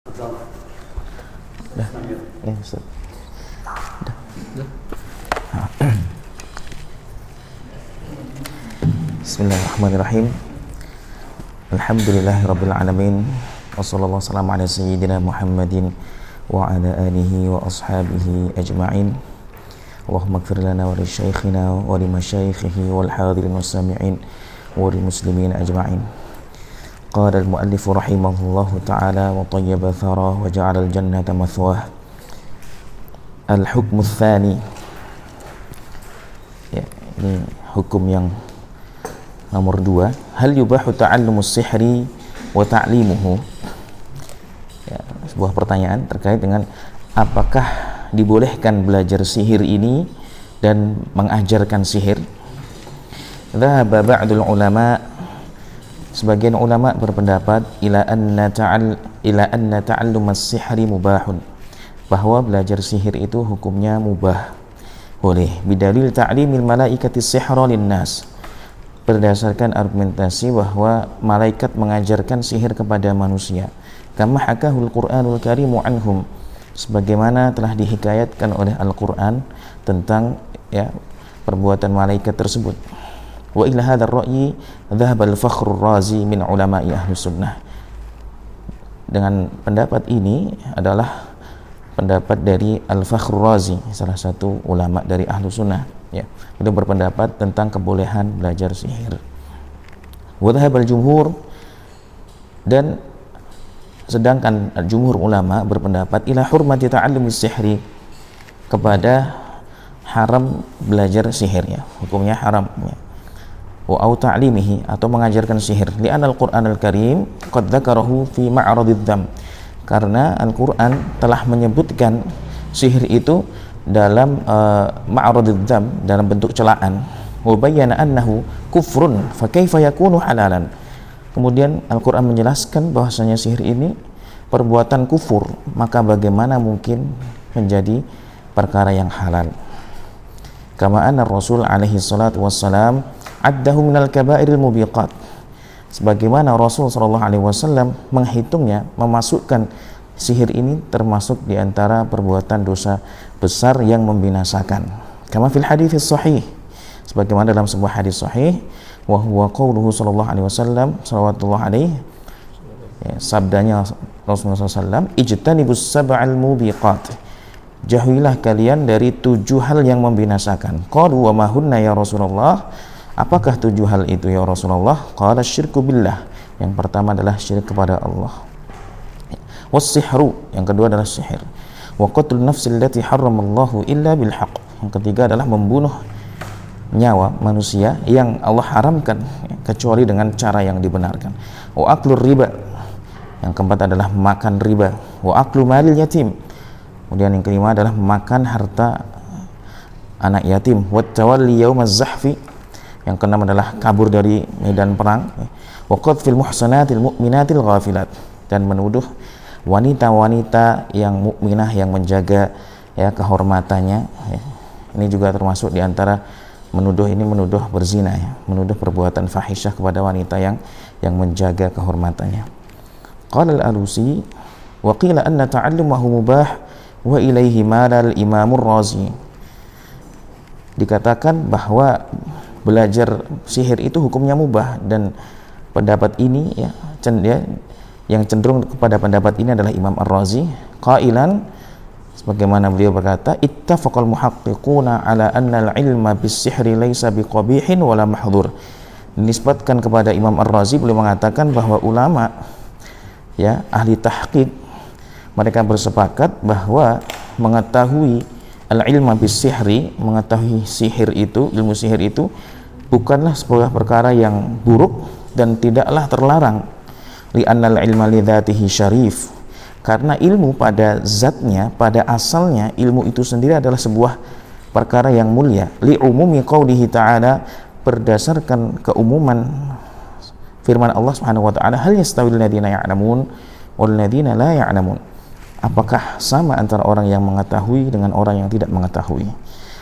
Dah. Ya, Ustaz. Dah. Bismillahirrahmanirrahim. Alhamdulillahirabbil alamin. Wassallallahu wassalamu ala sayyidina Muhammadin wa ala alihi wa ashabihi ajma'in. Allahumma ighfir lana wa li syaikhina wa li masyaikhihi wal hadirin was-sami'in wa lil muslimin ajma'in. Qala al-muallif rahimahullahu ta'ala wa tayyaba tharah wa ja'ala al-jannata mathwah. Al-hukmu tsani. Ya, ini hukum yang nomor 2. Hal yubahu ta'allumus sihri wa ta'limuhu. Ya, sebuah pertanyaan terkait dengan apakah dibolehkan belajar sihir ini dan mengajarkan sihir. Dhahaba ba'dul ulama, sebagian ulama berpendapat ila anna ta'allum as-sihri mubahun, bahwa belajar sihir itu hukumnya mubah, boleh, bidalil ta'limil malaikati sihra linnas, berdasarkan argumentasi bahwa malaikat mengajarkan sihir kepada manusia, kama hakahul Qur'anul Karimu anhum, sebagaimana telah dihikayatkan oleh Al-Qur'an tentang perbuatan malaikat tersebut. Wa ila hadzal ra'yi dhahaba al-Fakhrur Razi min ulama'i ahli sunnah. Dengan pendapat ini adalah pendapat dari Al-Fakhrur Razi, salah satu ulama dari ahli sunnah, ya. Itu berpendapat tentang kebolehan belajar sihir. Wa dhahaba al-jumhur, dan sedangkan jumhur ulama berpendapat ila hurmati ta'allumis sihri, kepada haram belajar sihir, ya. Hukumnya haram, ya. Wa au ta'limihi, atau mengajarkan sihir, li'anna al-Qur'an al-Karim qad dzakarahu fi ma'radidz dzam, karena Al-Qur'an telah menyebutkan sihir itu dalam ma'radidz dzam, dalam bentuk celaan. Wa bayyana annahu kufrun fa kaifa yakunu halalan, kemudian Al-Qur'an menjelaskan bahwasanya sihir ini perbuatan kufur, maka bagaimana mungkin menjadi perkara yang halal. Kama anna Rasul alaihi salatu wassalam addahu minal kabairil mubiqat, sebagaimana Rasul sallallahu alaihi wasallam menghitungnya, memasukkan sihir ini termasuk di antara perbuatan dosa besar yang membinasakan. Kama fil hadits sahih, sebagaimana dalam sebuah hadis sahih, wa huwa qauluhu sallallahu alaihi wasallam, sallallahu alaihi, sabdanya Rasulullah sallallahu alaihi wasallam, ijtanibus sab'al mubiqat, jauhilah kalian dari 7 hal yang membinasakan. Qalu wa ma hunna ya Rasulullah, apakah 7 hal itu ya Rasulullah? Qala syirku billah, yang pertama adalah syirik kepada Allah. Was-sihru, yang kedua adalah sihir. Wa qatlun nafsil lati harramallahu illa bil haqq, yang ketiga adalah membunuh nyawa manusia yang Allah haramkan kecuali dengan cara yang dibenarkan. Wa aklur riba, yang keempat adalah makan riba. Wa aklu malil yatim, kemudian yang kelima adalah makan harta anak yatim. Wa tawalli yaumaz zahfi, yang keenam adalah kabur dari medan perang. Wa qadfil muhsanatil mu'minatil ghafilat, dan menuduh wanita-wanita yang mukminah yang menjaga kehormatannya, ya. Ini juga termasuk di antara menuduh berzina, ya, menuduh perbuatan fahisyah kepada wanita yang menjaga kehormatannya. Qala al-Alusi wa qila anna ta'allumahu mubah wa ilaihi malal Imamur Razi, dikatakan bahwa belajar sihir itu hukumnya mubah, dan pendapat ini yang cenderung kepada pendapat ini adalah Imam Ar-Razi, qailan, sebagaimana beliau berkata, ittafaqal muhaqqiquna ala anna al-ilma bis-sihri laysa biqabihin wala mahdhur. Dinisbatkan kepada Imam Ar-Razi, beliau mengatakan bahwa ulama, ahli tahqiq, mereka bersepakat bahwa mengetahui al-ilma bis-sihri, mengetahui sihir itu, ilmu sihir itu bukanlah sebuah perkara yang buruk dan tidaklah terlarang. Li'annal ilma li dzatihi syarif, karena ilmu pada zatnya, pada asalnya, ilmu itu sendiri adalah sebuah perkara yang mulia. Li'umumi qaulihi ta'ala, berdasarkan keumuman firman Allah Subhanahu wa taala, hal yastawil ladzina ya'lamun wal ladzina la ya'lamun, apakah sama antara orang yang mengetahui dengan orang yang tidak mengetahui.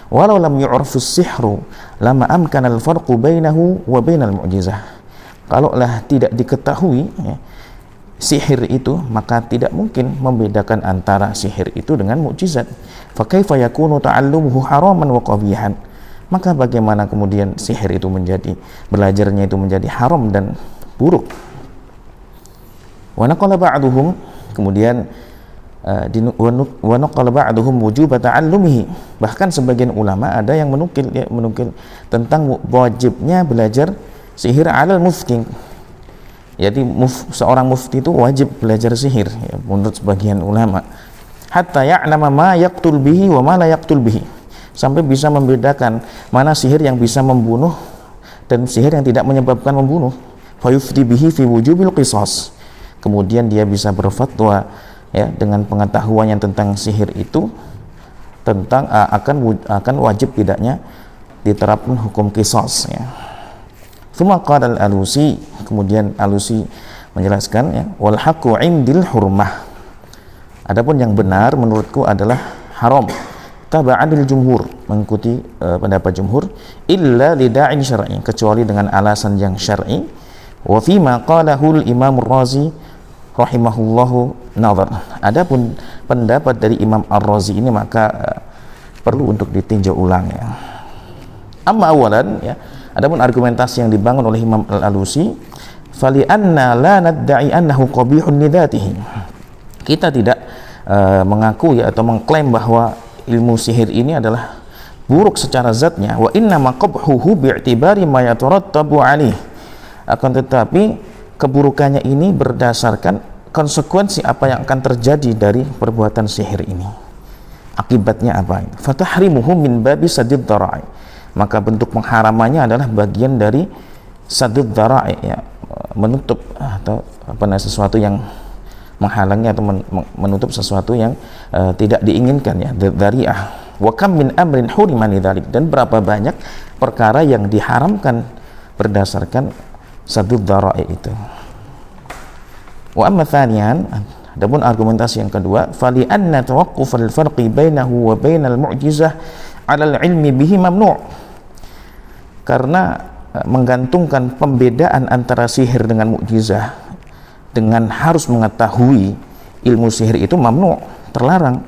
Walau lam yu'rafus sihru lama amkana al-farqu bainahu wa bainal mu'jizah, kalaulah tidak diketahui sihir itu, maka tidak mungkin membedakan antara sihir itu dengan mukjizat. Fa kaifa yakunu ta'allumuhu haraman wa qabihan? Maka bagaimana kemudian sihir itu menjadi, belajarnya itu menjadi haram dan buruk? Wa naqala ba'duhum, kemudian wa naqala ba'duhum wujub ta'allumihi. Bahkan sebagian ulama ada yang menukil tentang wajibnya belajar sihir alal mufti. Jadi seorang mufti itu wajib belajar sihir, ya, menurut sebagian ulama. Hatta ya'lama ma yaqtul bihi wa ma la yaqtul bihi. Sampai bisa membedakan mana sihir yang bisa membunuh dan sihir yang tidak menyebabkan membunuh. Fa yufti bihi fi wujubil qisas. Kemudian dia bisa berfatwa, ya, dengan pengetahuannya tentang sihir itu, tentang akan wajib tidaknya diterapkan hukum qisas, ya. Tsumma qala al-Alusi, kemudian Alusi menjelaskan, ya, wal haqqu 'indil hurmah. Adapun yang benar menurutku adalah haram. Taba'anil jumhur, mengikuti pendapat jumhur, illa lida'in syar'i, kecuali dengan alasan yang syar'i. Wa fi ma qalahu al-Imam Ar-Razi rahimahullahu nazar. Adapun pendapat dari Imam Ar-Razi ini maka perlu untuk ditinjau ulang, ya. Amma awalan, ya, adapun argumentasi yang dibangun oleh Imam Al-Alusi, fali anna la nadda'i annahu qabihun lidatihi. Kita tidak mengaku, ya, atau mengklaim bahwa ilmu sihir ini adalah buruk secara zatnya. Wa inna ma qabhuhu bi'tibari ma yatarattabu alaih. Akan tetapi keburukannya ini berdasarkan konsekuensi apa yang akan terjadi dari perbuatan sihir ini. Akibatnya apa? Fatahrimuhu min babi sadid dhara'i. Maka bentuk pengharamannya adalah bagian dari sadid dhara'i, ya, menutup atau sesuatu yang menghalangi atau menutup sesuatu yang tidak diinginkan, ya, dzari'ah. Wa kam min amrin hurima lidzalik, dan berapa banyak perkara yang diharamkan berdasarkan sadud dzara'i itu. Wa amma tsaniyan, adapun argumentasi yang kedua, fali anna tawaqquf al-farqi bainahu wa bainal mu'jizah 'ala al-'ilmi bihi mamnu'. Karena menggantungkan pembedaan antara sihir dengan mukjizah dengan harus mengetahui ilmu sihir itu mamnu', terlarang.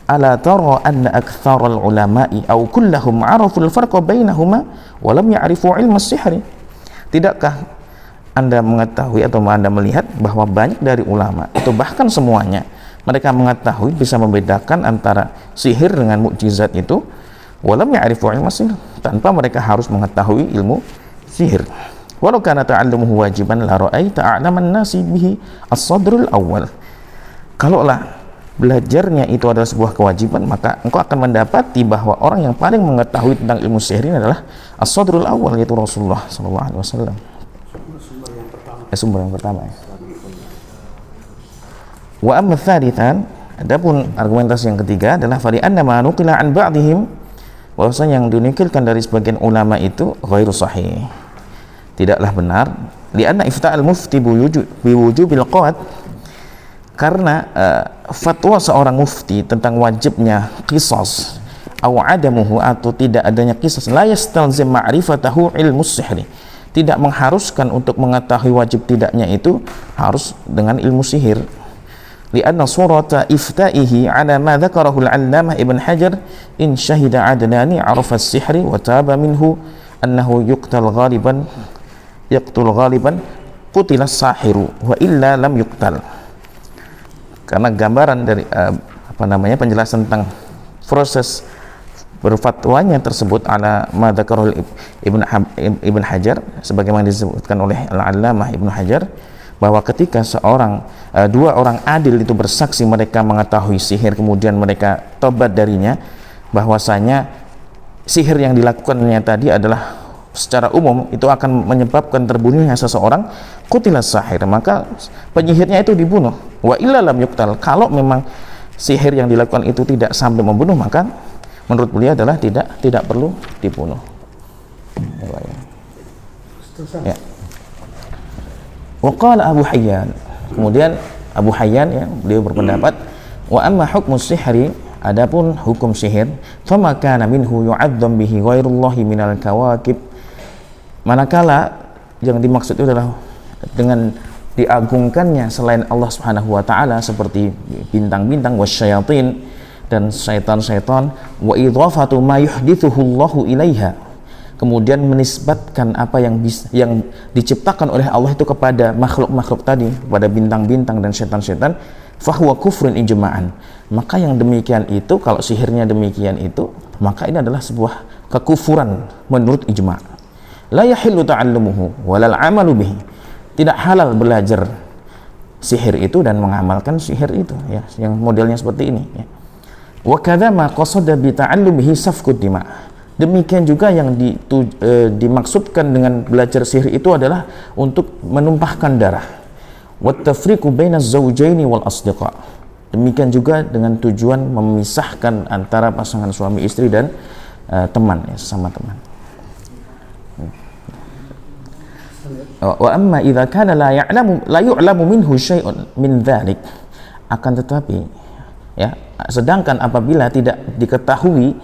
Ala tara anna aktsaral ulama'i aw kullahum 'arafu al-farqa bainahuma wa lam ya'rifu 'ilma as-sihri. Tidakkah Anda mengetahui atau Anda melihat bahwa banyak dari ulama atau bahkan semuanya mereka mengetahui, bisa membedakan antara sihir dengan mukjizat itu, wa lam ya'rifu 'ilma as-sihr, tanpa mereka harus mengetahui ilmu sihir. Walau kana ta'allumuhu wajiban la ra'aita a'laman nasi bihi as-sadrul awal. Kalaulah belajarnya itu adalah sebuah kewajiban, maka engkau akan mendapati bahwa orang yang paling mengetahui tentang ilmu sihir ini adalah as-sadrul awal, yaitu Rasulullah sallallahu alaihi wasallam. Sumber yang pertama. Wa amma tsalitsan, adapun argumentasi yang ketiga adalah fali anna ma nuqila an ba'dihim, bahwasanya yang dinukilkan dari sebagian ulama itu ghairu sahih, tidaklah benar. Lianna ifta'al mufti biwujubil qawad, karena fatwa seorang mufti tentang wajibnya qisas aw adamuhu, atau tidak adanya qisas, la yastalzim ma'rifatahu ilmus sihri, tidak mengharuskan untuk mengetahui wajib tidaknya itu harus dengan ilmu sihir. Lianna surata ifta'ihi ala ma dzakarahu al-'allamah Ibn Hajar, in syahida adnani 'arafa as-sihri wa taba minhu annahu yuqtal ghaliban qutila sahiru wa illa lam yuqtal. Karena gambaran dari penjelasan tentang proses berfatwanya tersebut ala madzakarul Ibn Hajar, sebagaimana disebutkan oleh Al-Allamah Ibn Hajar, bahwa ketika dua orang adil itu bersaksi mereka mengetahui sihir, kemudian mereka tobat darinya, bahwasanya sihir yang dilakukannya tadi adalah secara umum itu akan menyebabkan terbunuhnya seseorang, qutilas sahir, maka penyihirnya itu dibunuh. Wa illa lam yuqtal, kalau memang sihir yang dilakukan itu tidak sampai membunuh, maka menurut beliau adalah tidak perlu dibunuh. Ya. Wa qala Abu Hayyan, kemudian Abu Hayyan, ya, beliau berpendapat, wa amma hukmus sihri, adapun hukum sihir, fama kana minhu yu'adzam bihi ghairullahi minal kawakib, manakala yang dimaksud itu adalah dengan diagungkannya selain Allah Subhanahu wa taala seperti bintang-bintang wasyayatin dan syaitan-syaitan, wa idhafatu ma yuhdithuhu Allahu ilaiha, kemudian menisbatkan apa yang diciptakan oleh Allah itu kepada makhluk-makhluk tadi, pada bintang-bintang dan syaitan-syaitan, fahuwa kufrun ijma'an, maka yang demikian itu, kalau sihirnya demikian itu, maka ini adalah sebuah kekufuran menurut ijma'. La yahillu ta'allumuhu walal amalu bihi, tidak halal belajar sihir itu dan mengamalkan sihir itu, ya, yang modelnya seperti ini, ya. Wa kadza ma qasada bi ta'allumihi safkud dima', demikian juga yang dimaksudkan dengan belajar sihir itu adalah untuk menumpahkan darah. Wat tafriqu bainaz zawjaini wal asdiqa, demikian juga dengan tujuan memisahkan antara pasangan suami istri dan teman, ya, sesama teman. Wa amma idza kana la yu'lamu minhu syai'un min dzalik, akan tetapi, ya, sedangkan apabila tidak diketahui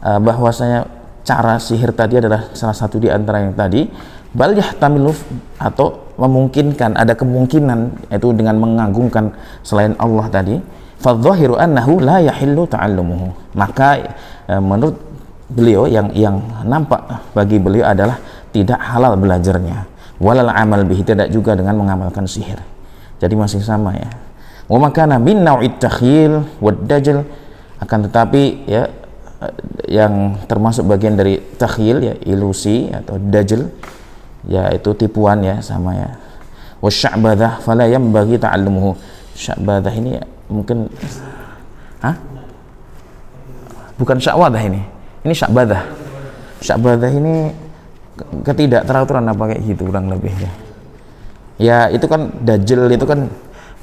bahwasanya cara sihir tadi adalah salah satu di antara yang tadi, bal yahtamilu, atau memungkinkan, ada kemungkinan itu dengan mengagungkan selain Allah tadi, fadzahiru annahu la yahillu ta'allumuhu, maka menurut beliau yang nampak bagi beliau adalah tidak halal belajarnya, walal amal bihi, tidak juga dengan mengamalkan sihir. Jadi masih sama, ya. Wa makana min nau'it takhyil wad dajal, akan tetapi, ya, yang termasuk bagian dari takhyil, ya, ilusi atau dajjal, yaitu tipuan, ya, sama, ya. Wa sya'badah fala yanbaghi ta'allumuhu, sya'badah ini, ya, mungkin bukan sya'wadah ini sya'badah. Sya'badah ini ketidakteraturan apa kayak gitu kurang lebih, ya. Ya, itu kan dajjal itu kan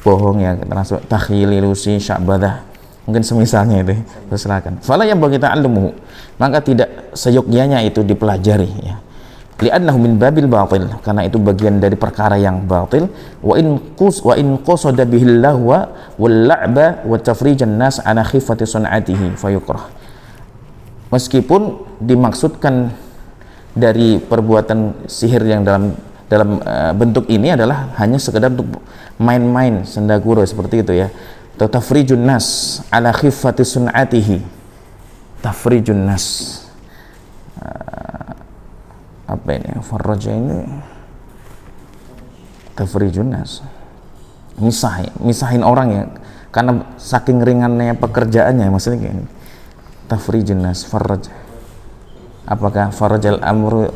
bohong, ya, termasuk takhyil, ilusi, sya'badah, mungkin semisalnya itu, silakan. Fala yang bagi ta'allumuhu, maka tidak seyogyanya itu dipelajari, ya. Li'annahu min babil batil, karena itu bagian dari perkara yang batil. Wa in qasada bihil lahwa wal la'ba wa tafrijan nas ala khifati sun'atihi fayukrah, meskipun dimaksudkan dari perbuatan sihir yang dalam bentuk ini adalah hanya sekedar untuk main-main, senda gurau, seperti itu, ya. Tafrijun nas ala khifati sun'atihi, tafrijun nas, apa ini, farraja ini, tafrijun nas, misahin orang, ya, karena saking ringannya pekerjaannya, maksudnya kayak ini. Tafrijun nas, farraja, apakah farajal amru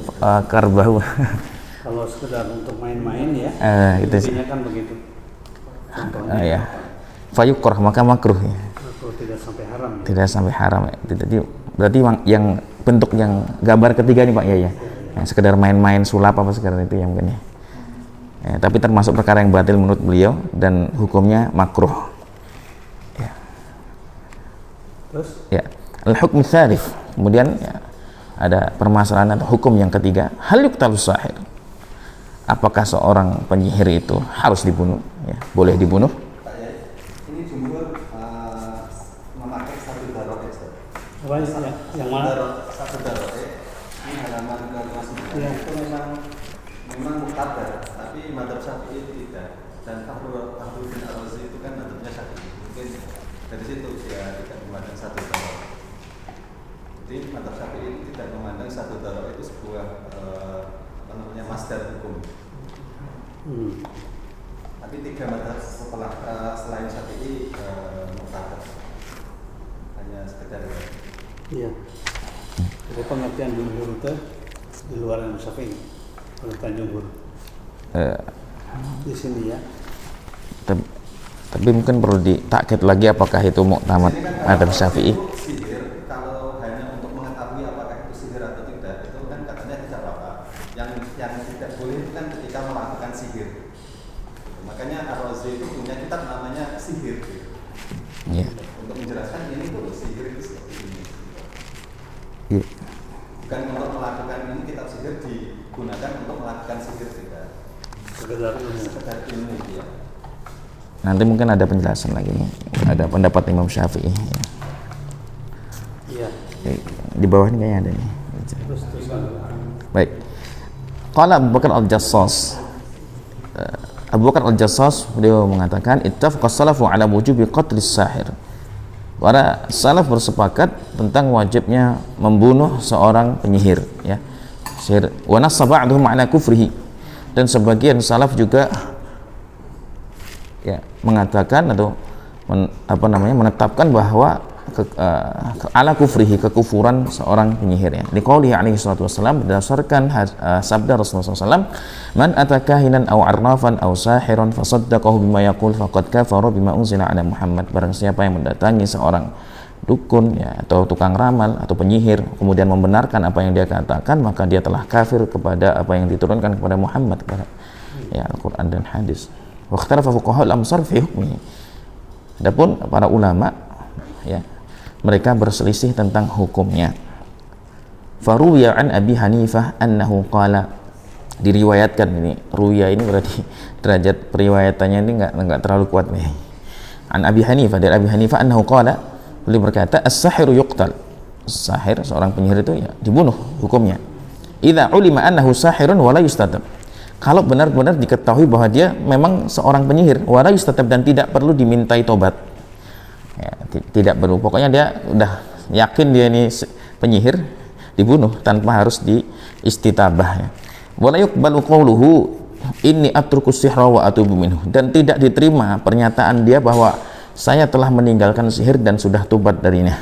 karbahu? Kalau sekedar untuk main-main, ya, itu sih, kan begitu contohnya, ya. Fayukrah, maka makruh, ya. Tidak sampai haram, ya. Tidak sampai haram, ya. Berarti yang bentuk yang gambar ketiga nih, Pak, ya, ya, yang sekedar main-main sulap apa sekedar itu, yang mungkin, ya. Ya, tapi termasuk perkara yang batil menurut beliau dan hukumnya makruh, ya. Terus, ya, al-hukm tsalits, kemudian, ya, ada permasalahan atau hukum yang ketiga, hal yuqtalu sahir, apakah seorang penyihir itu harus dibunuh, ya, boleh dibunuh? apa yang mana? Satu darot, ini halaman ke-59. Ya. Itu memang muktabar, tapi madzhab Syafi'i itu tidak. Dan Fakhruddin Ar-Razi itu kan madzhabnya Syafi'i. Mungkin dari situ dia tidak memandang satu darot. Jadi madzhab Syafi'i itu tidak memandang satu darot itu sebuah masdar hukum. Tapi tiga madzhab selain Syafi'i muktabar. Hanya sekedar itu. Iya. Jadi pengertian jumhur itu di luar Syafi'i, pengertian jumhur. Di sini, ya. Tapi mungkin perlu ditakkid lagi apakah itu muktamad madzhab Syafi'i. Sihir, kalau hanya untuk mengetahui apakah itu sihir atau tidak, itu kan katanya tidak apa-apa. Yang tidak boleh itu kan ketika melakukan sihir. Makanya Ar-Razi itu punya kitab namanya Sihir. Yeah. Untuk menjelaskan ini tuh sihir itu seperti ini. Yeah. Bukan untuk melakukan ini, kitab sihir digunakan untuk melakukan sihir, tidak. Sekedar ilmu, ya. Nanti mungkin ada penjelasan lagi nih, ada pendapat Imam Syafi'i. Iya. Di bawah ini kayaknya ada nih. Baik. Qala Abu Bakar Al-Jassas, Abu Bakar Al-Jassas beliau mengatakan ittafaqas salafu ala wujubi qatlis sahir. Para salaf bersepakat tentang wajibnya membunuh seorang penyihir, ya. Sihir. Wa nassa ba'dhum ala kufrihi. Dan sebagian salaf juga ya mengatakan atau menetapkan bahwa ala kufrihi, kekufuran seorang penyihir, ya. Liqaulihi alaihi salatu wassalam, berdasarkan sabda Rasulullah SAW, man atakahinan aw arrafan aw sahiran fasaddaqahu bima yaqul faqad kafara bima unzila ala Muhammad. Barang siapa yang mendatangi seorang dukun, ya, atau tukang ramal atau penyihir kemudian membenarkan apa yang dia katakan, maka dia telah kafir kepada apa yang diturunkan kepada Muhammad, ya, Al-Quran dan hadis. Wa ikhtalafa fuqaha al-amsar fi hukmihi. Adapun para ulama, ya, mereka berselisih tentang hukumnya. Faruya an Abi Hanifah annahu qala, diriwayatkan, ini ruya ini berarti derajat periwayatannya ini enggak terlalu kuat nih. An Abi Hanifah, dari Abi Hanifah annahu qala, beliau berkata as-sahiru yuqtal. Sahir, seorang penyihir itu ya dibunuh hukumnya. Idza ulima annahu sahirun wa la yustatab. Kalau benar-benar diketahui bahwa dia memang seorang penyihir, wa la yustatab, dan tidak perlu dimintai tobat. Ya, tidak perlu, pokoknya dia udah yakin dia ini penyihir, dibunuh tanpa harus diistitabah, ya. Wala yuqbalu qawluhu inni atrukus sihra wa atubu minhu, dan tidak diterima pernyataan dia bahwa saya telah meninggalkan sihir dan sudah tobat darinya.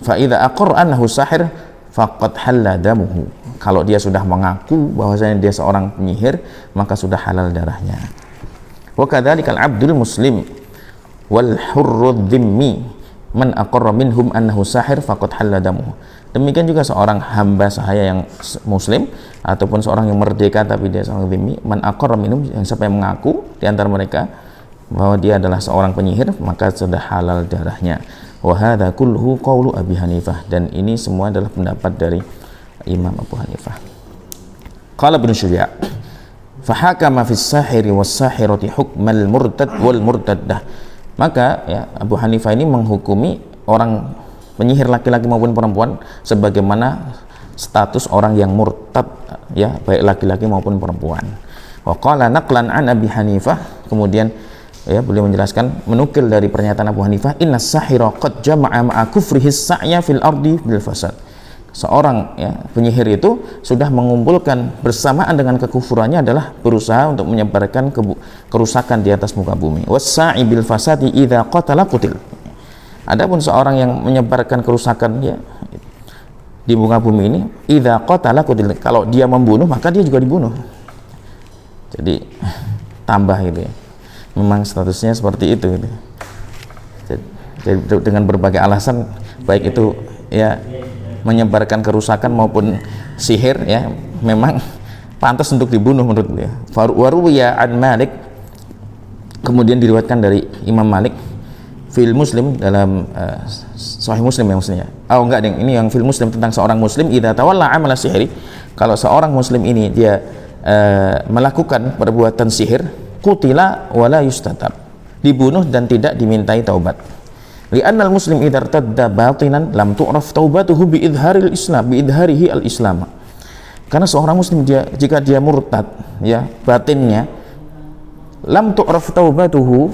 Fa idza aqarra annahu sahir faqad halla damuhu. Kalau dia sudah mengaku bahwasanya dia seorang penyihir, maka sudah halal darahnya. Wa kadzalikal abdul muslim wal hurrud dhimmi man aqarra minhum annahu sahir faqad halla damuhu. Demikian juga seorang hamba sahaya yang muslim ataupun seorang yang merdeka tapi dia seorang dhimmi, man aqarra minhum, yang siapa yang mengaku di antara mereka bahwa dia adalah seorang penyihir, maka sudah halal darahnya. Wa hadza kulluhu qaulu Abi Hanifah, dan ini semua adalah pendapat dari Imam Abu Hanifah. Qala Ibnu Syuja' fahakama fis sahiri was sahirati hukmal murtad wal murtaddah. Maka ya Abu Hanifah ini menghukumi orang penyihir laki-laki maupun perempuan sebagaimana status orang yang murtad, ya, baik laki-laki maupun perempuan. Wa qala naqlan an Abi Hanifah, kemudian ya beliau menjelaskan, menukil dari pernyataan Abu Hanifah, inna sahira qad jama'a ma'a kufrihi sa'ya fil ardi bil fasad. Seorang ya penyihir itu sudah mengumpulkan bersamaan dengan kekufurannya adalah berusaha untuk menyebarkan kerusakan di atas muka bumi. Was-sa'i bil fasadi idza qatala qutil. Adapun seorang yang menyebarkan kerusakan ya di muka bumi ini, idza qatala qutil, kalau dia membunuh maka dia juga dibunuh. Jadi tambah gitu ya. Memang statusnya seperti itu gitu. Jadi dengan berbagai alasan, baik itu ya menyebarkan kerusakan maupun sihir, ya, memang pantas untuk dibunuh menurut beliau. Waruwiya an Malik, kemudian diriwayatkan dari Imam Malik fil Muslim, dalam Sahih Muslim ya maksudnya. Oh enggak deng, ini yang fil Muslim tentang seorang muslim idza tawalla amala sihri, kalau seorang muslim ini dia melakukan perbuatan sihir, qutila wala yustatab, dibunuh dan tidak dimintai taubat. Li'annal muslim idza irtadda batinan lam tu'raf taubatuhu bi idharil islam, bi idharihi al-islam. Karena seorang muslim jika dia murtad ya batinnya, lam tu'raf taubatuhu,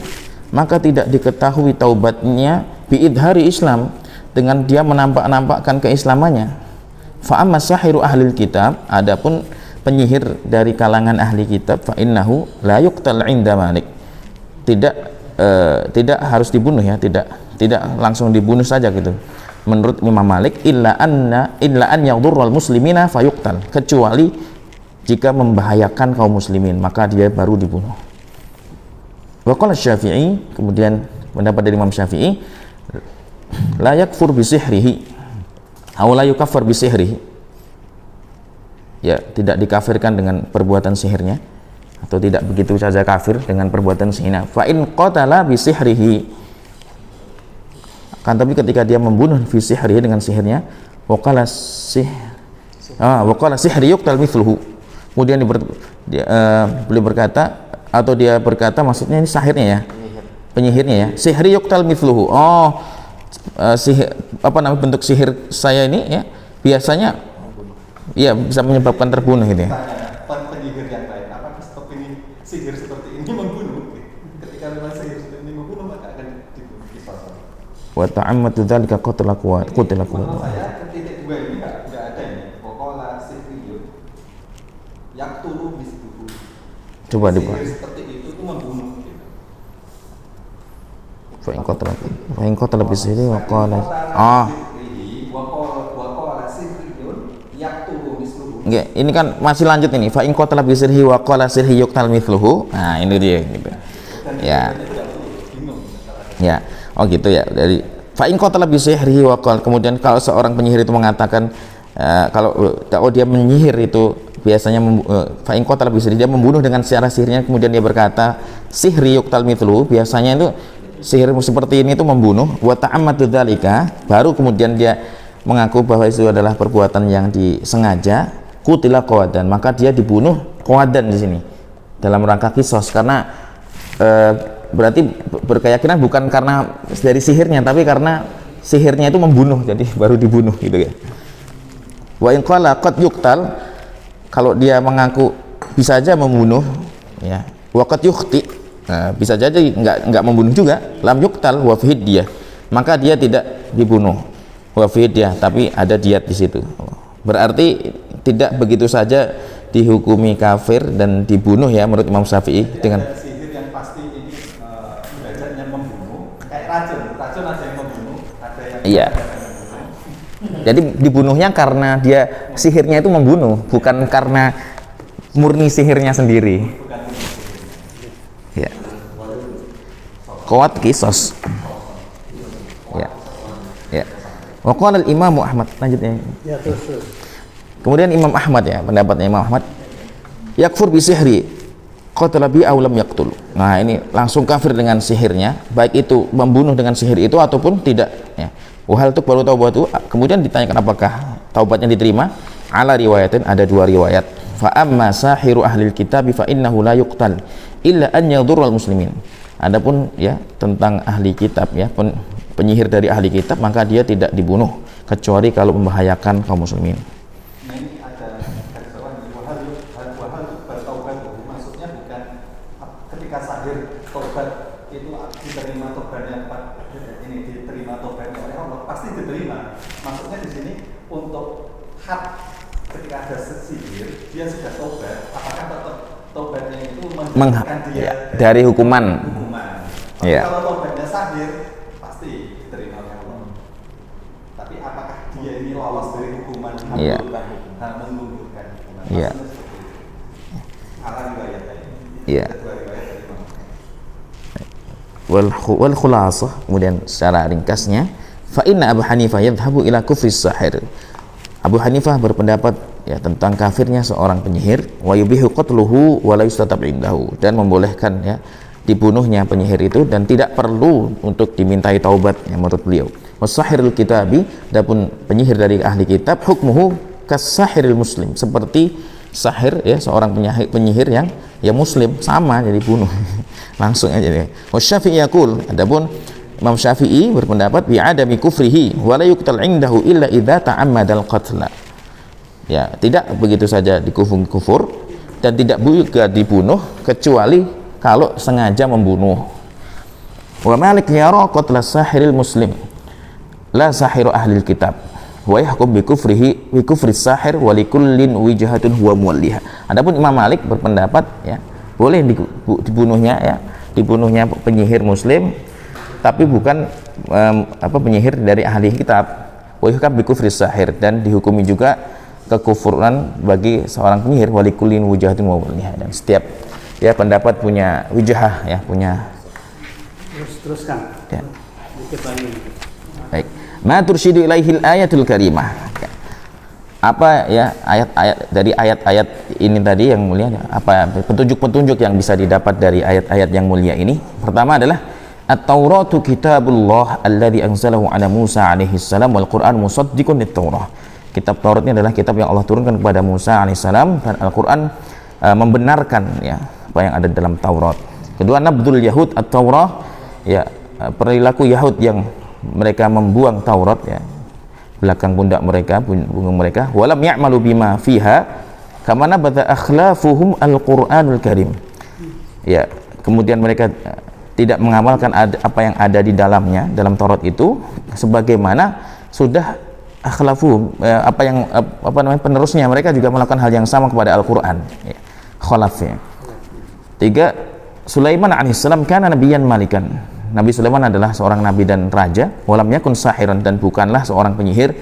maka tidak diketahui taubatnya bi idhari islam, dengan dia menampak-nampakkan keislamannya. Fa amma sahiru ahlil kitab, adapun penyihir dari kalangan ahli kitab, fa innahu la yuqtal 'inda Malik, tidak harus dibunuh, ya, tidak langsung dibunuh saja gitu menurut Imam Malik, illa an yadurral muslimina fayuqtal, kecuali jika membahayakan kaum muslimin maka dia baru dibunuh. Wa qala Syafi'i, kemudian pendapat dari Imam Syafi'i, la yakfur bi sihrihi aw la yukaffar bi sihrihi, ya, tidak dikafirkan dengan perbuatan sihirnya atau tidak begitu saja kafir dengan perbuatan zina. Fa in qatala bi sihrihi, kan tapi ketika dia membunuh fi sihrihi dengan sihirnya, waqala sihri yuqtal mithluhu, kemudian beliau berkata, atau dia berkata, maksudnya ini sahirnya ya, penyihirnya ya, sihri yuqtal mithluhu. Sihir, bentuk sihir saya ini ya biasanya ya bisa menyebabkan terbunuh gitu ya. Penyihir yang lain, apakah sihir seperti Wa ta'ammadu dzalika qatla quwat. Menurut saya ke titik 2 ini nggak ada ini. Pokoknya sifriyun yang turun di situ. Coba dibuat. Seperti itu membunuh. Fa in qatala bi sihri wa qala Nggak, ini kan masih lanjut ini. Fa in qatala bi sihri wa qala sihri yuqtal mithluhu. Nah, ini dia gitu. Ya. Ya. Oh gitu ya. Dari fa in qatala bi sihri wa qala, kemudian kalau seorang penyihir itu mengatakan kalau dia menyihir itu biasanya fa in qatala bi sihri, dia membunuh dengan secara sihirnya, kemudian dia berkata sihri yuqtal mithluhu, biasanya itu sihir seperti ini itu membunuh. Wa ta'ammadu dzalika, baru kemudian dia mengaku bahwa itu adalah perbuatan yang disengaja, qutila qawadan, maka dia dibunuh qawadan di sini dalam rangka qisas, karena berarti berkeyakinan bukan karena dari sihirnya, tapi karena sihirnya itu membunuh, jadi baru dibunuh gitu ya. Wa in qala qad yuqtal, kalau dia mengaku bisa aja membunuh ya, wa qad yukhti, bisa jadi enggak membunuh juga, lam yuqtal wa fidyah, maka dia tidak dibunuh wa fidyah, tapi ada diat di situ. Berarti tidak begitu saja dihukumi kafir dan dibunuh ya menurut Imam Syafi'i dengan sihir yang pasti ini belajarnya membunuh, kayak racun ada yang membunuh, ada yang iya. Jadi dibunuhnya karena dia sihirnya itu membunuh, bukan karena murni sihirnya sendiri. Ya. Qawat qisas. Ya. Ya. Wa qala al-Imam Ahmad, lanjutnya. Ya, terus. Kemudian Imam Ahmad ya, pendapatnya Imam Ahmad, yakfur bi sihri qatala bi aw lam yaqtul. Nah, ini langsung kafir dengan sihirnya, baik itu membunuh dengan sihir itu ataupun tidak ya. Wa hal tuqbalu taubatu, kemudian ditanyakan apakah taubatnya diterima? Ala riwayatin, ada dua riwayat. Fa amma sahiru ahlil kitab fa innahu la yuqtal illa an yadhurral muslimin. Adapun ya tentang ahli kitab ya, penyihir dari ahli kitab, maka dia tidak dibunuh kecuali kalau membahayakan kaum muslimin. Nah, ini ada garis bawah ini, wahal bertaubat, maksudnya bukan ketika sahir taubat itu diterima taubatnya, ini diterima taubatnya oleh Allah, pasti diterima. Maksudnya di sini untuk had, ketika ada sihir dia sudah taubat, apakah tetap taubatnya itu menghilangkan dia dari hukuman. Tapi Ya. kalau taubatnya sahir pasti diterima oleh Allah. Tapi apakah dia ini lolos dari hukuman? Iya. Menggugurkan hukuman. Iya. Ala riwayat ini. Iya. Dua riwayat dari Imam. Wal khulasah, kemudian secara ringkasnya, fa inna Abu Hanifah yadhhabu ila kufri sahir. Abu Hanifah berpendapat ya tentang kafirnya seorang penyihir, wa yubihu qatluhu wa la yustatab indahu, dan membolehkan ya dibunuhnya penyihir itu dan tidak perlu untuk dimintai taubat ya, menurut beliau. Wasahirul kitabi, adapun penyihir dari ahli kitab, hukmuhu kasahiril muslim, seperti sahir ya seorang penyihir yang ya muslim, sama jadi bunuh langsung aja deh. Wasyafi'i yaqul, adapun Imam Syafi'i berpendapat bi adami kufrihi wa la yuqtal indahu illa idza ta'ammadal qatla. Ya, tidak begitu saja kufur dan tidak juga dibunuh kecuali kalau sengaja membunuh. Wa Malik yara qatla sahiril muslim la sahiru ahlil kitab wa yahkum bi kufrihi bi kufri sahir wa likullin wijhatun huwa muwalliha. Adapun Imam Malik berpendapat ya boleh dibunuhnya penyihir muslim, tapi bukan penyihir dari ahli kitab. Wa yahkum bi kufri sahir, dan dihukumi juga kekufuran bagi seorang penyihir, wa likullin wijhatun huwa muwalliha, dan setiap ya pendapat punya wijah ya, punya. Teruskan. Ya. Dikit lagi. Baik. Ma tursyidu ilaihil ayatul karimah. Apa ya ayat-ayat dari ayat-ayat ini tadi yang mulia, apa petunjuk-petunjuk yang bisa didapat dari ayat-ayat yang mulia ini? Pertama adalah At-Tauratu kitabullah alladzi anzalahu ala Musa alaihi salam wal Qur'an musaddiqun lit-Taurah. Kitab Taurat ini adalah kitab yang Allah turunkan kepada Musa alaihi salam, dan Al-Qur'an membenarkan ya apa yang ada dalam Taurat. Kedua, nabdul yahud at-Taurah, ya perilaku Yahud yang mereka membuang Taurat ya belakang pundak mereka, punggung mereka. Walam ya'malu bima fiha kama nabata akhlafuhum al-Qur'anul Karim. Ya, kemudian mereka tidak mengamalkan apa yang ada di dalamnya dalam Taurat itu, sebagaimana sudah akhlafu penerusnya mereka juga melakukan hal yang sama kepada Al-Qur'an, ya. Khalaf, ya. 3. Sulaiman alaihissalam kana nabiyyan malikan. Nabi Sulaiman adalah seorang nabi dan raja, walam yakun sahiran, dan bukanlah seorang penyihir,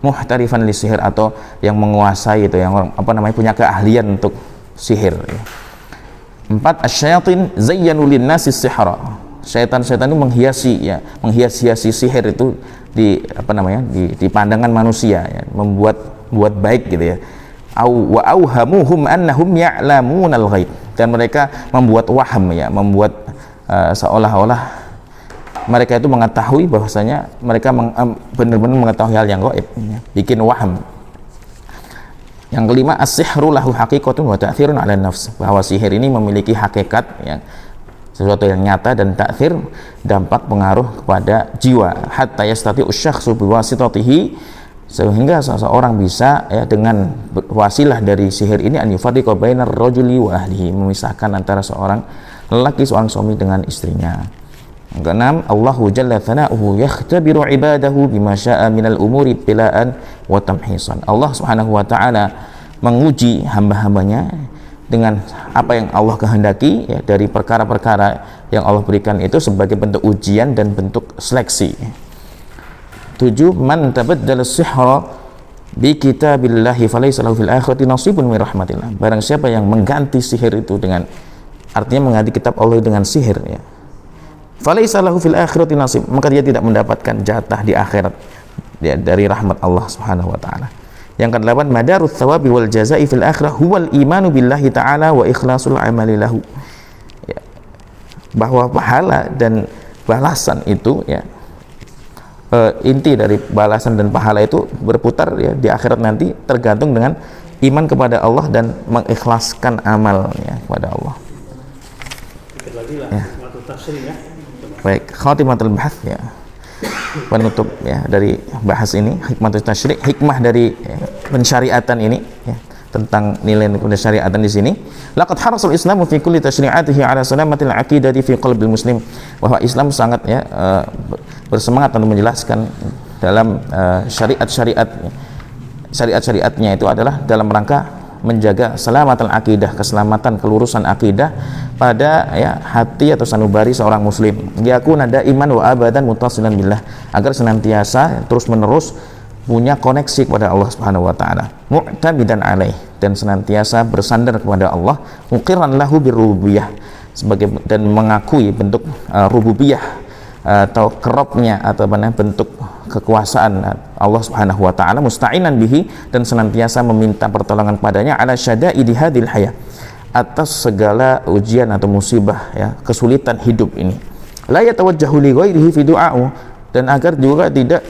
muhtarifan li sihir, atau yang menguasai itu, yang punya keahlian untuk sihir, ya. 4. Asyayatin zayyanu linnasi sihra. Syaitan-syaitan itu menghias-hiasi sihir itu di pandangan manusia, ya, buat baik gitu, ya. Wa auhamuhum annahum ya'lamunal ghaib, dan mereka membuat waham, ya, membuat seolah-olah mereka itu mengetahui bahwasanya mereka benar-benar mengetahui hal yang gaib, ya. Bikin waham. Yang kelima, as-sihru lahu haqiqatun wa ta'thirun 'ala nafs, bahwa sihir ini memiliki hakikat, ya, sesuatu yang nyata, dan ta'thir, dampak pengaruh kepada jiwa, hatta yastati usyakhsu biwasitatihi, sehingga seseorang bisa, ya, dengan wasilah dari sihir ini an yufarriqa bainar rajuli wa ahlihi, memisahkan antara seorang lelaki, seorang suami dengan istrinya. Yang keenam, Allahu jalla thana'uhu yakhtabiru ibadahu bima sya'a minal umuri ibtila'an wa tamhisan. Allah Subhanahu wa ta'ala menguji hamba-hambanya dengan apa yang Allah kehendaki, ya, dari perkara-perkara yang Allah berikan itu sebagai bentuk ujian dan bentuk seleksi. 7. Man tabaddala as-sihra bi kitabillahi falaysa lahu fil akhirati nasibun min rahmatillah. Barang siapa yang mengganti sihir itu dengan, artinya mengganti kitab Allah dengan sihir, ya, falaysa lahu fil akhirati nasib, maka dia tidak mendapatkan jatah di akhirat, ya, dari rahmat Allah Subhanahu wa taala. Yang ke-8, madarut thawabi wal jazai fil akhirah huwal imanu billahi ta'ala wa ikhlasul amali lahu, ya, bahwa pahala dan balasan itu, ya, inti dari balasan dan pahala itu berputar, ya, di akhirat nanti tergantung dengan iman kepada Allah dan mengikhlaskan amalnya kepada Allah. Dikit lagi lah, Ya. Hikmatul Tafsir, ya. Baik, khatimatul bahats, ya, penutup, ya, dari bahas ini, hikmatul tasyri', hikmah dari, ya, pensyariatan ini, ya, tentang nilai pensyariatan di sini. Laqad harasul Islamu fi kulli tasyri'atihi ala salamatil aqidati fi qalbil muslim, bahwa Islam sangat, ya, bersemangat untuk menjelaskan dalam syariat-syariatnya itu adalah dalam rangka menjaga selamatul akidah, keselamatan kelurusan akidah pada, ya, hati atau sanubari seorang muslim, yakuna daiman wa abadan muttasilan billah, agar senantiasa terus menerus punya koneksi kepada Allah Subhanahu wa taala, mu'tamidan alaih, dan senantiasa bersandar kepada Allah, muqirran lahu birububiyah, sebagai, dan mengakui bentuk rububiyah atau kerapnya atau bentuk kekuasaan Allah Subhanahu wa taala, musta'inan bihi, dan senantiasa meminta pertolongan padanya ala syada'idi hadil hayah, atas segala ujian atau musibah, ya, kesulitan hidup ini. La yatawajjahu li ghairihi fi du'a'u, dan agar juga tidak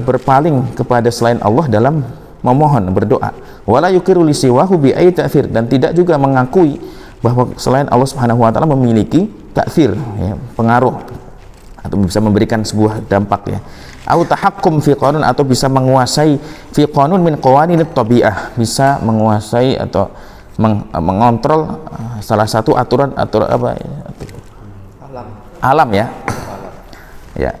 berpaling kepada selain Allah dalam memohon, berdoa. Wala yuqiru li siwahu bi ay ta'thir, dan tidak juga mengakui bahwa selain Allah Subhanahu wa taala memiliki ta'thir, ya, pengaruh atau bisa memberikan sebuah dampak, ya. Au tahakkum fi qanun, atau bisa menguasai fi qanun min qawaninit tabi'ah, bisa menguasai atau mengontrol salah satu aturan apa, ya, alam, ya, ya,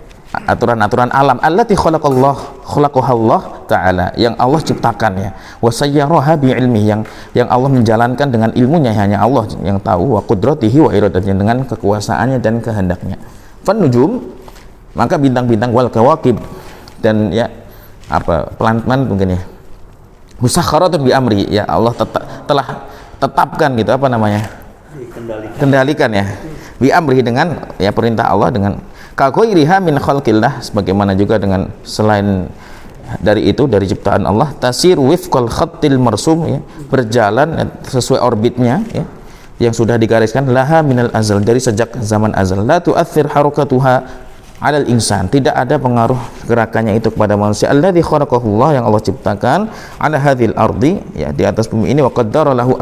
aturan-aturan alam, allati khalaqaha Allah taala, yang Allah ciptakan, ya, wa sayyaraha bi ilmi, yang Allah menjalankan dengan ilmunya, hanya Allah yang tahu, wa qudratihi wa iradatihi, dengan kekuasaannya dan kehendaknya. Fan-nujum, maka bintang-bintang, wal kawakib, dan, ya, pelan-pelan mungkin, ya, musakharatun bi amri, ya, Allah telah tetapkan gitu, kendalikan, ya, bi amri, dengan, ya, perintah Allah, dengan kaghairiha min khalqillah, sebagaimana juga dengan selain dari itu, dari ciptaan Allah, tasir wifqal khattil marsum, ya, berjalan, ya, sesuai orbitnya, ya, yang sudah digariskan, laha minal azal, dari sejak zaman azal, la tu'athir harakatuha alal insan, tidak ada pengaruh gerakannya itu kepada manusia, alladzi khalaqahullah, yang Allah ciptakan, ala hadhil ardi, ya, di atas bumi ini, wa qaddara lahu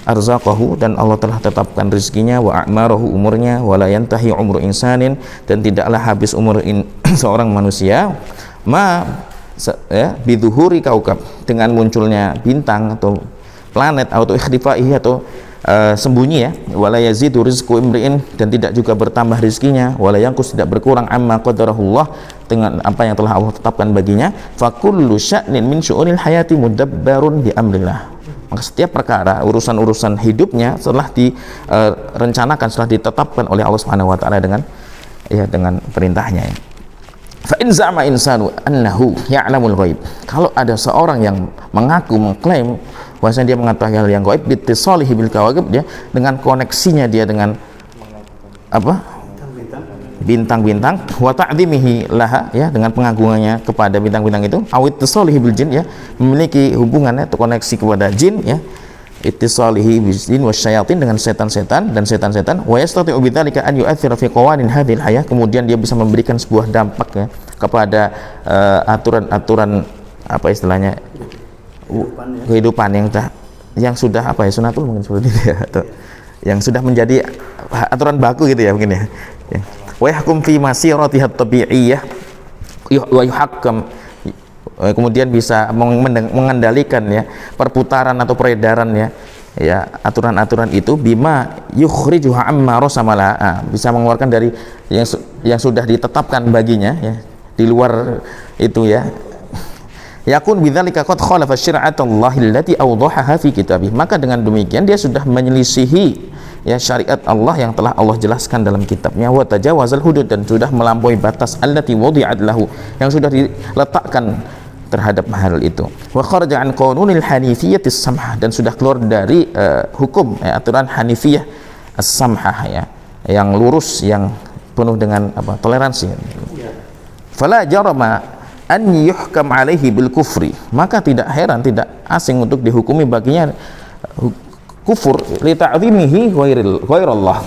arzaqahu, dan Allah telah tetapkan rizkinya, wa a'marahu, umurnya, wa la yantahi umru insanin, dan tidaklah habis umur seorang manusia, ya, biduhuri kaukab, dengan munculnya bintang atau planet, atau ikhdifaihi, atau sembunyi ya, wala yazidu rizqu imri'in, dan tidak juga bertambah rizkinya, wala yanqus, tidak berkurang, amma qadarahullah, dengan apa yang telah Allah tetapkan baginya. Fa kullu sya'nin min syu'unil hayati mudabbarun bi amrillah. Maka setiap perkara, urusan-urusan hidupnya telah direncanakan, telah ditetapkan oleh Allah Subhanahu wa taala dengan perintahnya ya. Fa in za'ama insanu annahu ya'lamul ghaib. Kalau ada seorang yang mengaku, mengklaim bahwasanya dia mengetahui hal yang gaib, bittisalihi bil kawakib, dia dengan koneksinya dia dengan apa? Bintang-bintang, wa ta'dhimihi laha, ya, dengan pengagungannya kepada bintang-bintang itu, awit tisalihi bil jin, ya, memiliki hubungan atau koneksi kepada jin, ya, ittisalihi bil jin wasyayatin, dengan setan-setan dan setan-setan, wa yastati'u bidzalika an yu'athira fi qawanin hadhil hayah, kemudian dia bisa memberikan sebuah dampak ya kepada aturan-aturan apa istilahnya kehidupan yang sudah apa ya, sunatul mungkin seperti itu ya, atau yang sudah menjadi aturan baku gitu ya mungkin ya. Wa yahkum fi masiratiha tabi'iyyah wa yuhakkam, kemudian bisa mengendalikan ya perputaran atau peredaran ya aturan-aturan itu, bima yukhrijuha amma rasamala, bisa mengeluarkan dari yang sudah ditetapkan baginya ya, di luar itu ya. Yakun bidzalika qad khalafa syir'atallahi allati awdahaha fi kitabih, maka dengan demikian dia sudah menyelisihi ya syariat Allah yang telah Allah jelaskan dalam kitabnya, wa tajawazal hudud, dan sudah melampaui batas allati wudi'at lahu, yang sudah diletakkan terhadap hal itu, wa kharaja an qanunil hanifiyyatis samhah, dan sudah keluar dari hukum aturan hanifiyah as-samhah ya, yang lurus, yang penuh dengan apa, toleransi. Fala jarama an yuhkam alaihi bil kufri, maka tidak heran, tidak asing untuk dihukumi baginya kufur, li ta'zimihi ghairallah,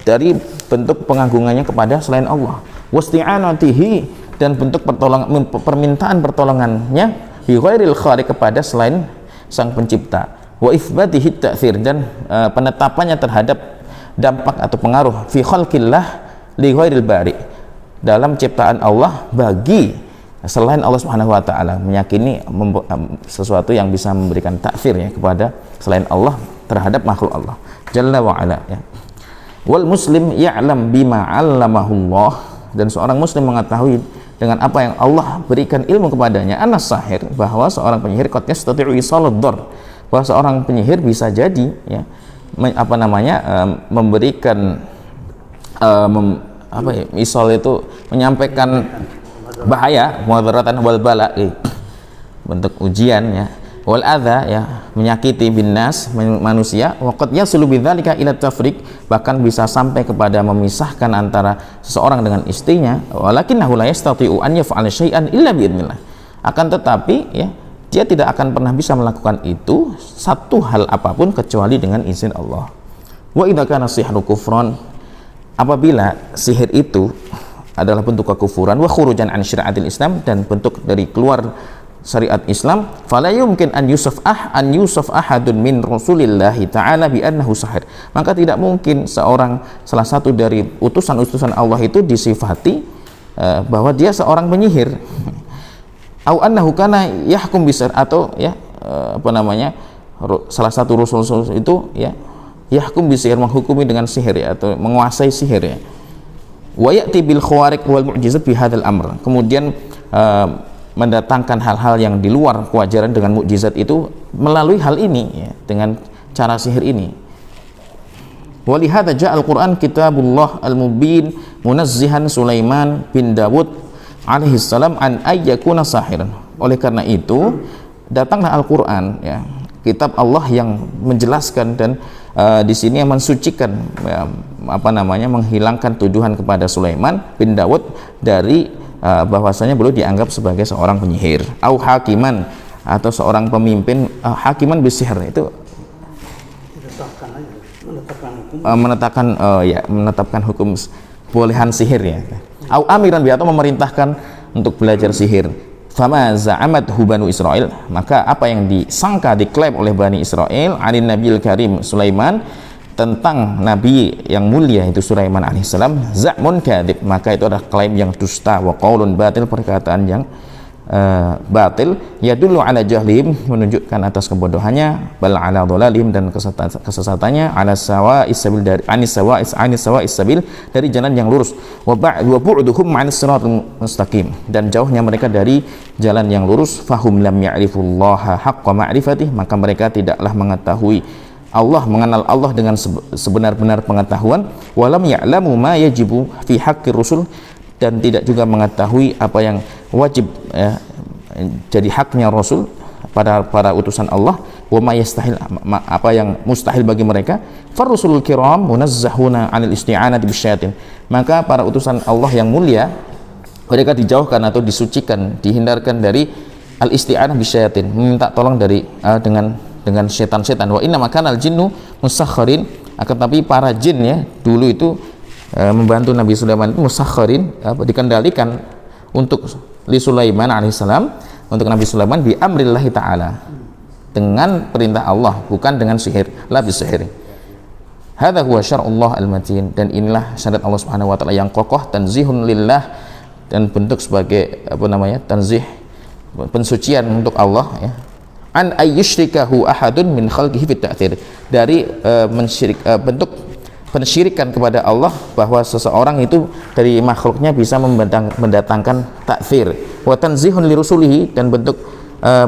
dari bentuk pengagungannya kepada selain Allah, wasti'anatihi, dan bentuk permintaan pertolongannya bi ghairil khaliq, kepada selain sang pencipta, wa itsbatihi ta'thir, dan penetapannya terhadap dampak atau pengaruh fi khalqillah li ghairil bari, dalam ciptaan Allah bagi selain Allah Subhanahu wa taala, meyakini sesuatu yang bisa memberikan ta'thir ya kepada selain Allah terhadap makhluk Allah jalla wa ala ya. Wal muslim ya'lam bima 'allamahullah, dan seorang muslim mengetahui dengan apa yang Allah berikan ilmu kepadanya, anas sahir, bahwa seorang penyihir qad yastati'u isalad dar, bahwa seorang penyihir bisa jadi ya memberikan isal itu menyampaikan bahaya, mudaratatan wal bala, bentuk ujian ya, wal adza ya, menyakiti binnas, manusia, wa qad yasulu bidzalika ila tafriq, bahkan bisa sampai kepada memisahkan antara seseorang dengan istrinya, walakinnahu la yastati'u an yaf'ala syai'an illa bi idznillah, akan tetapi ya dia tidak akan pernah bisa melakukan itu satu hal apapun kecuali dengan izin Allah. Wa idza kana sihru kufran, apabila sihir itu adalah bentuk kekufuran, wa khurujan an syariatil Islam, dan bentuk dari keluar syariat Islam, fala yumkin an yusaf ahadun min rasulillahi ta'ala bi annahu sahir, maka tidak mungkin salah satu dari utusan-utusan Allah itu disifati bahwa dia seorang penyihir, au annahu kana yahkum bisir, atau ya salah satu rasul itu ya yahkum bisihir, menghukumi dengan sihir ya, atau menguasai sihir ya. Wa ya'ti bil khawariq wal mu'jizat fi hadzal amr, kemudian mendatangkan hal-hal yang di luar kewajaran dengan mukjizat itu melalui hal ini ya, dengan cara sihir ini. Wa li hadza ja'a al-Qur'an kitabullah al-mubin munazzihan Sulaiman bin Dawud alaihi salam an ayyakuna sahiran. Oleh karena itu datanglah Al-Qur'an ya, kitab Allah yang menjelaskan dan di sini yang mensucikan menghilangkan tuduhan kepada Sulaiman bin Dawud dari bahwasanya beliau dianggap sebagai seorang penyihir, au hakiman, atau seorang pemimpin, hakiman bisihir, itu menetapkan hukum bolehan sihir ya, au amiran bi, atau memerintahkan untuk belajar sihir. Fama za'amathu Banu Israel, maka apa yang disangka, diklaim oleh Bani Israel alin Nabil Karim Sulaiman, tentang Nabi yang mulia itu Sulaiman alaihissalam, za'mun kadhib, maka itu adalah klaim yang dusta, wa qaulun batil, perkataan yang batil, yadullu ala jahlihim, menunjukkan atas kebodohannya, bal ala dhalalihim, dan kesesatannya, ala sawa'is sabil, dari anis sawa'is sabil, dari jalan yang lurus, wa bu'duhum 'anis siratal mustaqim, dan jauhnya mereka dari jalan yang lurus, fahum lam ya'rifullaha haqqa ma'rifatih, maka mereka tidaklah mengetahui Allah, mengenal Allah dengan sebenar-benar pengetahuan, walam ya'lamu ma yajibu fi haqqir rusul, dan tidak juga mengetahui apa yang wajib jadi haknya Rasul pada para utusan Allah, wa ma yastahil, apa yang mustahil bagi mereka. Farusulul kiram munazzahuna 'anil isti'anati bisyayatin, maka para utusan Allah yang mulia mereka dijauhkan atau disucikan, dihindarkan dari al isti'anah bisyayatin, meminta tolong dari dengan setan-setan. Wa inna makanal jinnu musakharin, akan tapi para jin ya dulu itu membantu Nabi Sulaiman itu musakharin, dikendalikan untuk li Sulaiman alaihissalam, untuk Nabi Sulaiman bi amrillahi ta'ala, dengan perintah Allah, bukan dengan sihir, la bisihir. Hadza huwa syar'ullah al-matin, dan inilah syariat Allah Subhanahu wa taala yang kokoh, tanzihun lillah, dan bentuk sebagai tanzih, pensucian untuk Allah ya, an ayyushrikahu ahadun min khalqihi fit ta'thir, dari bentuk pensyirikan kepada Allah, bahwa seseorang itu dari makhluknya bisa mendatangkan takfir, wa tanzihun li rusulihi, dan bentuk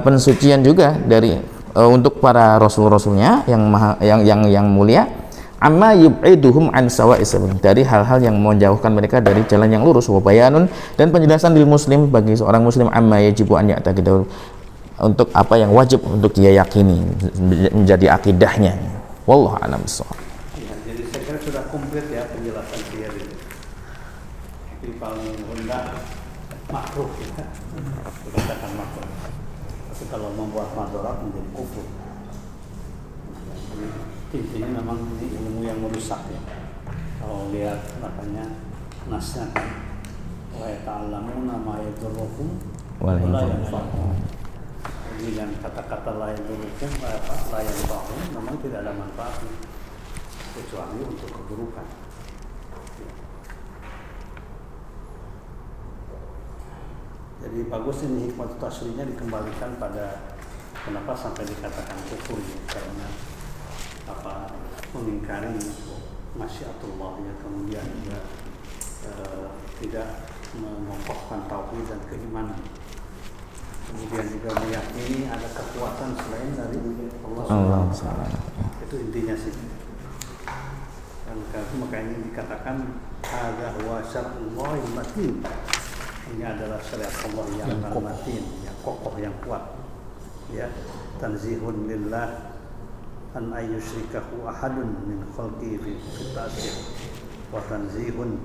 pensucian juga dari untuk para rasul-rasulnya yang mulia, amma yub'iduhum an sawa'is sabil, dari hal-hal yang menjauhkan mereka dari jalan yang lurus, wa bayanun, dan penjelasan lil muslim, bagi seorang muslim, amma yajibu an ya'taqidahu, untuk apa yang wajib untuk dia yakini menjadi akidahnya. Wallahu a'lam bishawab. Sudah komplit ya penjelasan sihir ini. Tapi paling rendah makruh ya, dikatakan makruh. Tapi kalau membuat madarat menjadi kufur. Jadi intinya memang ini ilmu yang merusak ya. Kalau lihat makanya nasnya kan, wa yata'allamuna ma yadurruhum wa la yanfa'uhum. Jadi yang kata-kata la yadurruhum la yanfa'uhum memang tidak ada manfaatnya, kecuali untuk keburukan. Jadi bagus ini hikmah tasrinya dikembalikan pada kenapa sampai dikatakan kufur ya, karena mengingkari masyiatullah ya, kemudian juga tidak mengokohkan tauhid dan keimanan, kemudian juga meyakini ada kekuatan selain dari Allah SWT. Itu intinya sih. Makanya dikatakan hadza huwa syar'ullahil matin, ini adalah syariat Allah yang matin, yang kokoh, yang kuat ya. Tanzihun lillah an ayyushrikahu ahadun min khalqihi fi ta'sir, wa tanzihun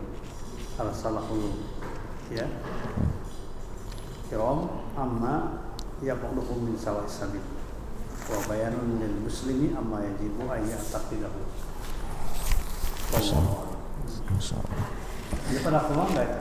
arsalahu ya kiram amma yaquluhu min sawa'is sabil, wa bayanun lil muslimi amma yajibu an ya'taqidahu. Masya Allah. Masya Allah. Ini pada keluar nggak ya?